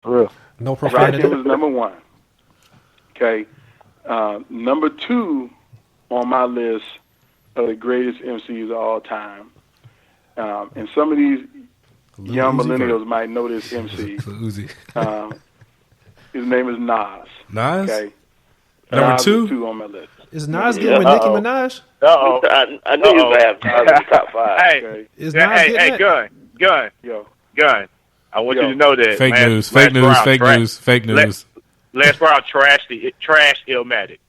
For real. No profanity. Rakim is number one. Okay. Number two on my list of the greatest MCs of all time. And some of these young millennials might know this MC. His name is Nas. Nas? Okay. Number Nas two? is two on my list. Is Nas getting with Nicki Minaj? Uh-oh. I knew you was going to have Nas in the top five. Hey, Okay. Is Nas getting that? Gun. Yo. I want you to know that. Fake news. Fake news. Les Brown trashed Illmatic.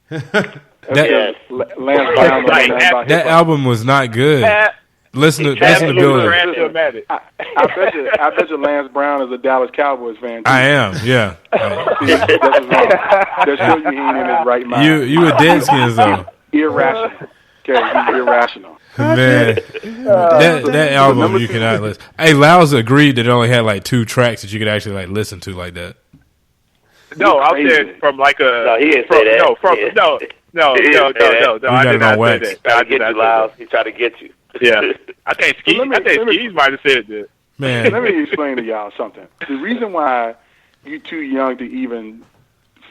Lance Brown That album was not good. Listen to Billy. Illmatic. I bet you Lance Brown is a Dallas Cowboys fan. Too. I am, yeah. See, that's what's wrong. That shows you he ain't in his right mind. You a Deadskins though. Irrational. Okay, he's irrational. Man, that album you cannot listen. Hey, Lyles agreed that it only had like 2 tracks that you could actually like listen to like that. No, I said from like a. No, he didn't say that. No. I did not say that. Trying to get you, Lyles. He tried to get you. Yeah, I think Skeez might have said that. Man, let me explain to y'all something. The reason why you're too young to even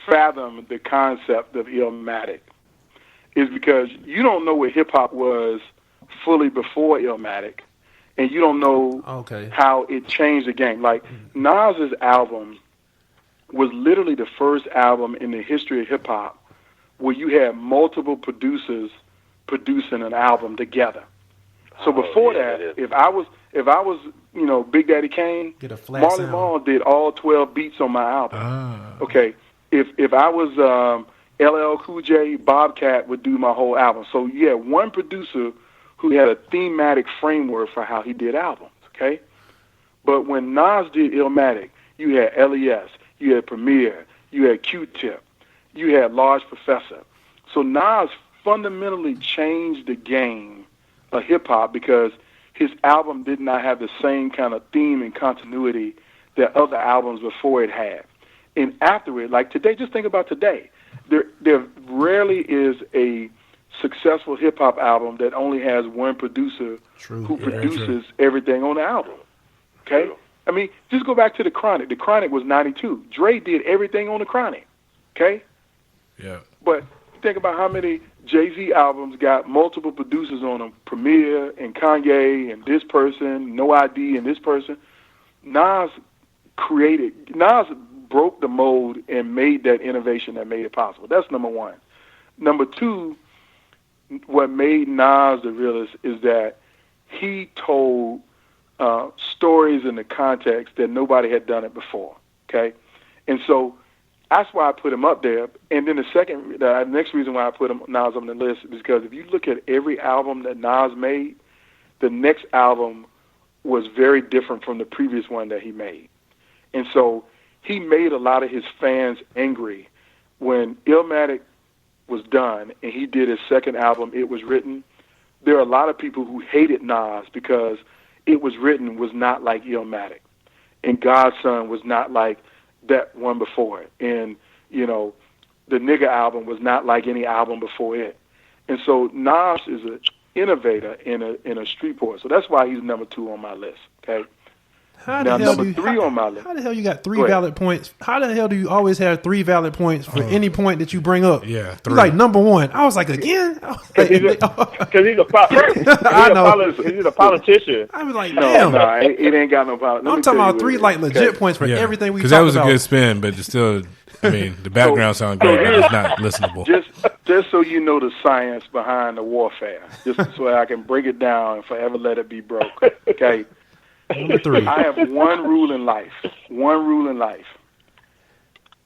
fathom the concept of Illmatic is because you don't know what hip hop was fully before Illmatic, and you don't know how it changed the game. Like Nas's album was literally the first album in the history of hip hop where you had multiple producers producing an album together. So before that, if I was, Big Daddy Kane, Marley Marl did all 12 beats on my album. Okay, if I was LL Cool J, Bobcat would do my whole album. So you had one producer who had a thematic framework for how he did albums. Okay, but when Nas did Illmatic, you had LES, you had Premier, you had Q-Tip, you had Large Professor. So Nas fundamentally changed the game of hip-hop because his album did not have the same kind of theme and continuity that other albums before it had. And after it, like today, just think about today. There rarely is a successful hip-hop album that only has one producer who produces everything on the album. Okay? I mean, just go back to The Chronic. The Chronic was 92. Dre did everything on The Chronic. Okay? Yeah. But think about how many Jay-Z albums got multiple producers on them, Premier and Kanye and this person, No ID and this person. Nas broke the mold and made that innovation that made it possible. That's number one. Number two, what made Nas the realest is that he told stories in the context that nobody had done it before, okay? And so that's why I put him up there. And then the next reason why I put Nas on the list is because if you look at every album that Nas made, the next album was very different from the previous one that he made. And so he made a lot of his fans angry when Illmatic was done and he did his second album, It Was Written. There are a lot of people who hated Nas because It Was Written was not like Illmatic, and God's Son was not like that one before it, and the Nigga album was not like any album before it. And so Nas is an innovator in a street poet. So that's why he's number 2 on my list. Okay. Number 3 on my list. How the hell you got 3 valid points? How the hell do you always have 3 valid points for any point that you bring up? Yeah, 3. He's like number 1. I was like, again? Because he's a politician. I was like, damn. No, it ain't got no politics. I'm talking about 3 like legit points for everything we talked Because about. that was a good spin, but it's still, I mean, the background sounded good, but it's not listenable. Just so you know the science behind the warfare, just so I can break it down and forever let it be broke. Okay. Number 3. I have one rule in life.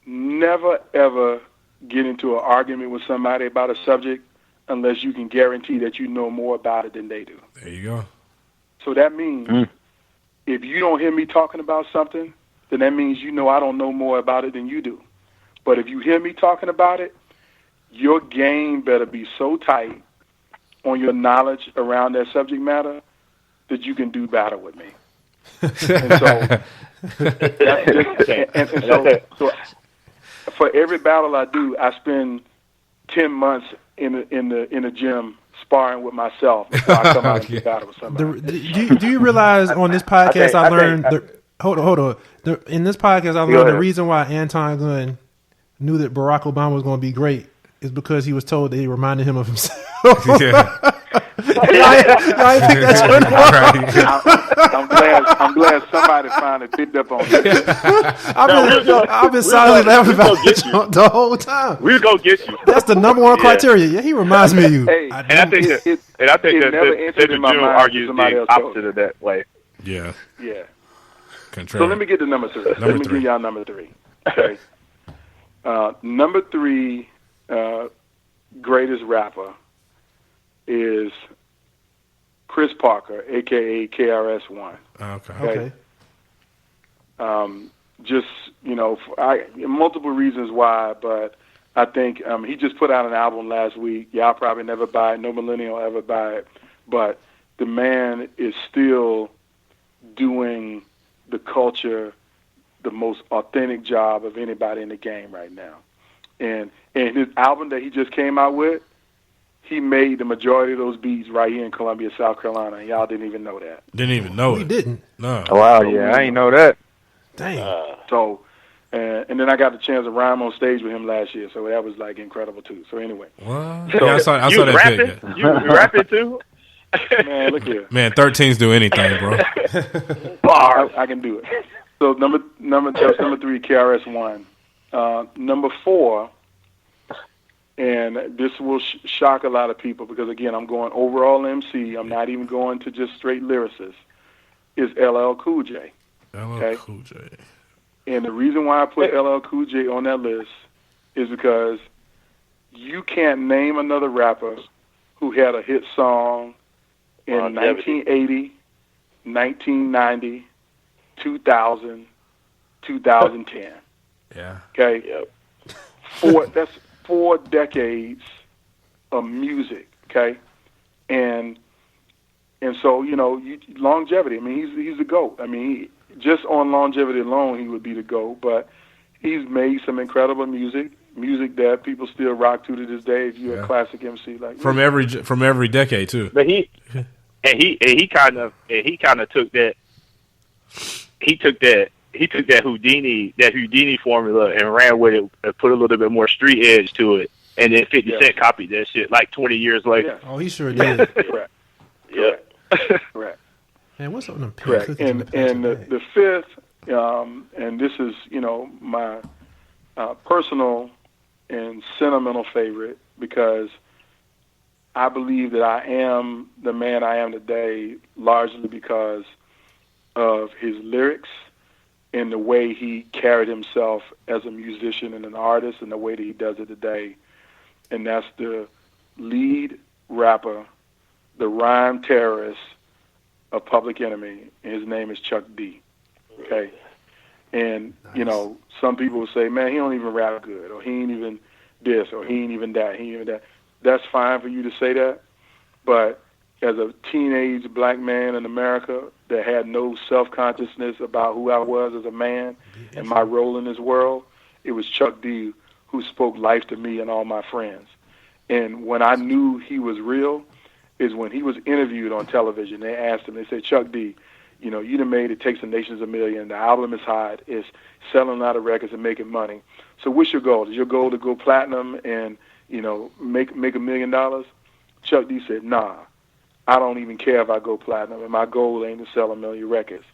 Never, ever get into an argument with somebody about a subject unless you can guarantee that you know more about it than they do. There you go. So that means if you don't hear me talking about something, then that means I don't know more about it than you do. But if you hear me talking about it, your game better be so tight on your knowledge around that subject matter that you can do battle with me. And so, so for every battle I do, I spend 10 months in the gym sparring with myself before I come out and do battle with somebody. Do you realize on this podcast I learned Hold on. In this podcast, I learned the reason why Anton Gunn knew that Barack Obama was going to be great is because he was told that he reminded him of himself. Yeah. I picked that I'm glad somebody finally picked up on that. I've been silently laughing about it the whole time. We'll go get you. That's the number one criteria. Yeah, he reminds me of you. Hey, I think that Senator June argues the opposite of that way. Yeah. Yeah. Contrary. So let me get to number 3. Let me give y'all number 3. Okay. Number 3 greatest rapper is Chris Parker, a.k.a. KRS-One. Okay. Just, multiple reasons why, but I think he just put out an album last week. Y'all probably never buy it. No millennial ever buy it. But the man is still doing the culture the most authentic job of anybody in the game right now. And his album that he just came out with, he made the majority of those beats right here in Columbia, South Carolina, and y'all didn't even know that. Didn't even know We it. didn't. No. Oh, wow, yeah, I ain't know that. Dang. And then I got the chance to rhyme on stage with him last year, so that was like incredible too. So anyway. What? So, I saw that rapping? pic. You rapping too? Man, look here. Man, 13s do anything, bro. I can do it. So number 3, KRS-One. Number 4, and this will shock a lot of people because, again, I'm going overall MC. I'm not even going to just straight lyricist. Is LL Cool J. LL Cool J. And the reason why I put LL Cool J on that list is because you can't name another rapper who had a hit song in 1980, 1990, 2000, 2010. Yeah. Okay? Yep. That's 4 decades of music, okay? And so, longevity. I mean, he's the GOAT. I mean, just on longevity alone, he would be the GOAT, but he's made some incredible music that people still rock to this day if you're a classic MC like from every decade too. But he kind of took that. He took that Houdini formula and ran with it and put a little bit more street edge to it. And then 50 Cent copied that shit like 20 years later. Oh, he sure did. Correct. Yeah. Correct. Man, what's on them pink Correct. cookies in the And plastic bag? the fifth, and this is, my personal and sentimental favorite because I believe that I am the man I am today largely because of his lyrics and the way he carried himself as a musician and an artist and the way that he does it today. And that's the lead rapper, the rhyme terrorist of Public Enemy, and his name is Chuck D. Okay? And, some people will say, man, he don't even rap good, or he ain't even this, or he ain't even that, he ain't even that. That's fine for you to say that, but as a teenage black man in America that had no self-consciousness about who I was as a man and my role in this world, it was Chuck D who spoke life to me and all my friends. And when I knew he was real is when he was interviewed on television. They asked him, they said, Chuck D, you done made It Takes the Nations a Million. The album is hot. It's selling a lot of records and making money. So what's your goal? Is your goal to go platinum and, make $1 million? Chuck D said, nah, I don't even care if I go platinum, and my goal ain't to sell 1 million records.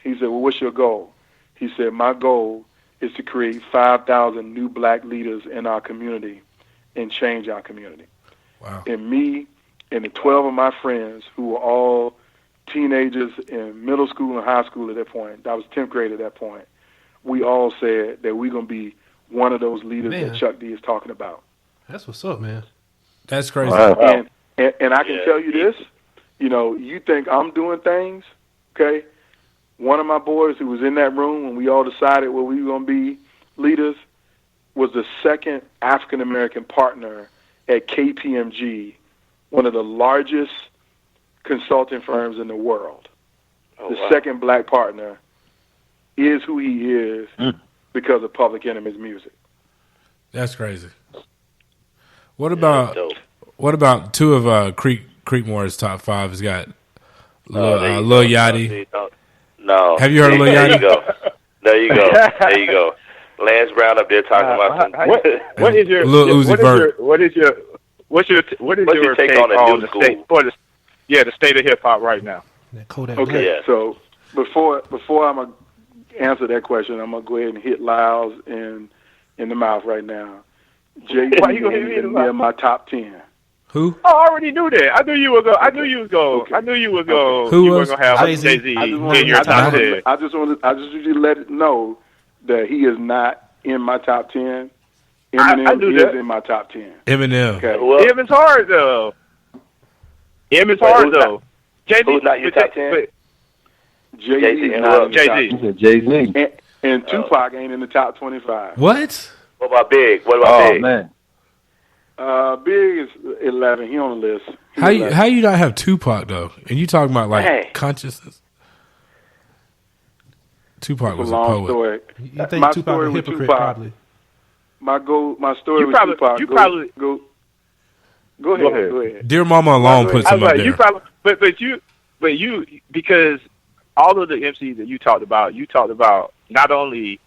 He said, well, what's your goal? He said, my goal is to create 5,000 new black leaders in our community and change our community. Wow. And me and the 12 of my friends who were all teenagers in middle school and high school at that point, I was 10th grade at that point, we all said that we're going to be one of those leaders that Chuck D is talking about. That's what's up, man. That's crazy. Wow. And I can tell you this, you think I'm doing things, okay? One of my boys who was in that room when we all decided we were going to be leaders was the second African-American partner at KPMG, one of the largest consulting firms in the world. Second black partner is who he is because of Public Enemy's music. That's crazy. What about two of Creekmore's top 5? Has got Lil Yachty. No. Have you heard of Lil There Yachty? you go. There you go. There you go. Lance Brown up there talking about some. What is your Lil Uzi Vert. what is your take on the school? state the state of hip hop right now? Kodak. Okay, Yeah. so before I'm gonna answer that question, I'm gonna go ahead and hit Lyles in the mouth right now. Jay-Z Why you gonna hit ain't me in the even near mouth? my top 10. Who? I already knew that. I knew you were going. I knew you was going. Okay. I knew you was going. Who you were was? going to have Jay-Z. Jay-Z I just in your top 10. I just want you to let it know that he is not in my top 10. I Eminem knew is that. in my top 10. Eminem. Okay. Well, Eminem is hard though. Eminem is Wait, hard who's though. Jay-Z, who's not your top 10? Jay-Z Jay-Z is not in the top Jay-Z. 10. Jay-Z. And Tupac ain't in the top 25. What? What about Big? What about Oh, Big? man. Big is 11. He on the list. He's How you 11. how you not have Tupac though? And you talking about like Hey. consciousness? Tupac It's was a a long poet. story. You think My Tupac story a with hypocrite? Tupac- Probably. My story You with probably- Tupac. you go, probably- go. Go ahead. Go ahead. Dear Mama alone puts I him was up like, you there. probably, but you because all of the MCs that you talked about not only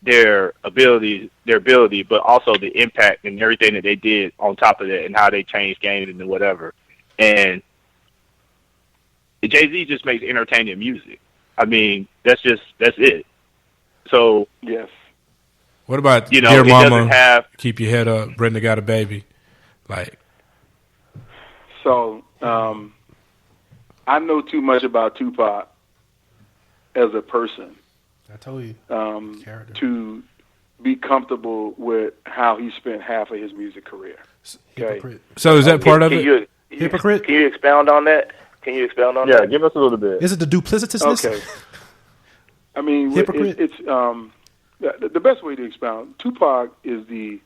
their ability, but also the impact and everything that they did on top of that, and how they changed games and whatever. And Jay-Z just makes entertaining music. I mean, that's it. So Yes. What about Dear Dear it Mama? doesn't have. Keep your head up. Brenda got a baby. Like, So I know too much about Tupac as a person I told you. Character. to be comfortable with how he spent half of his music career. Okay. Hypocrite. so is that part of it? Hypocrite? Can you expound on that? Yeah, give us a little bit. Is it the duplicitousness? Okay. I mean, Hypocrite? it's the best way to expound. Tupac is the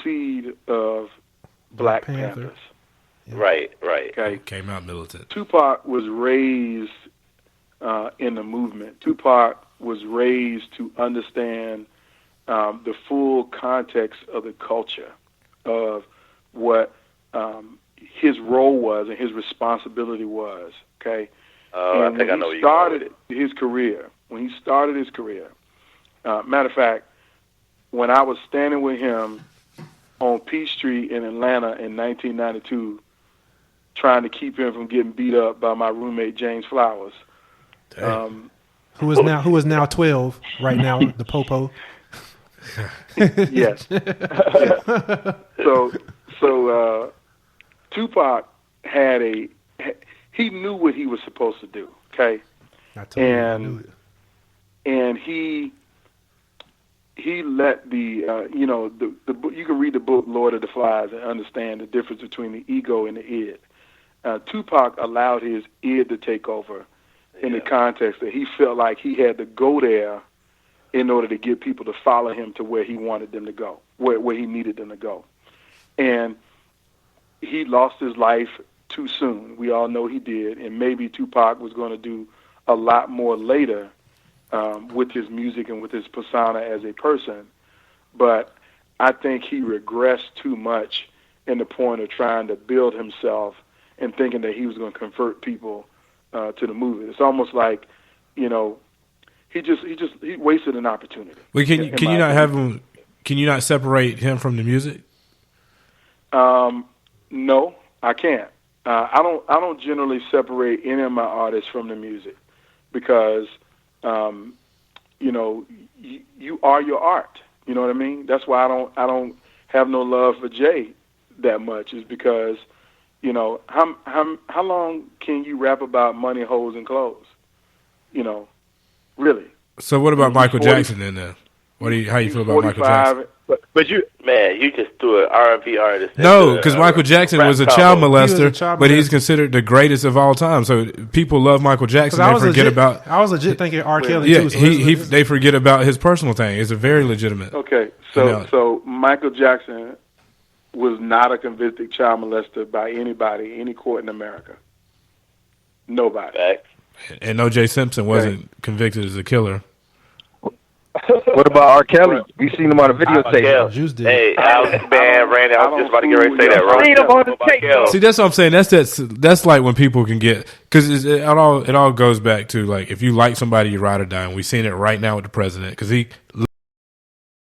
seed of Black Panther. Panthers. Right. Okay. Came out militant. Tupac was raised in the movement. Tupac was raised to understand the full context of the culture of what his role was and his responsibility was. Okay. I think I know where you're going with it. When he started his career, matter of fact, when I was standing with him on Peachtree in Atlanta in 1992, trying to keep him from getting beat up by my roommate James Flowers. Who is now 12 right now, the Popo. Yes. So Tupac he knew what he was supposed to do. Okay. I told you I knew it. And he let the book. You can read the book Lord of the Flies and understand the difference between the ego and the id. Tupac allowed his id to take over in the context that he felt like he had to go there in order to get people to follow him to where he wanted them to go, where he needed them to go. And he lost his life too soon. We all know he did, and maybe Tupac was going to do a lot more later with his music and with his persona as a person. But I think he regressed too much in the point of trying to build himself and thinking that he was going to convert people to the movement. It's almost like, he wasted an opportunity. Well, can you not have him? Can you not separate him from the music? No, I can't. I don't generally separate any of my artists from the music because, you are your art. You know what I mean? That's why I don't have no love for Jay that much. Is because, how long can you rap about money, hoes, and clothes? Really. So what about Michael 40, Jackson then? How you feel about Michael Jackson? But you just threw an R&B artist. No, because Michael Jackson was a child molester, but he's molester. considered the greatest of all time. So people love Michael Jackson. They forget about. I was legit thinking R. Kelly Yeah, too. So they forget about his personal thing. It's a very legitimate. Okay, so Michael Jackson was not a convicted child molester by anybody, any court in America. Nobody. Facts. And O.J. Simpson wasn't convicted as a killer. What about R. Kelly? We seen him on a videotape. Juice did. Hey, man, Randy, I was just about to get ready to say that, bro. See, that's what I'm saying. That's like when people can get, because it all goes back to, like, if you like somebody, you ride or die. And we've seen it right now with the president, because he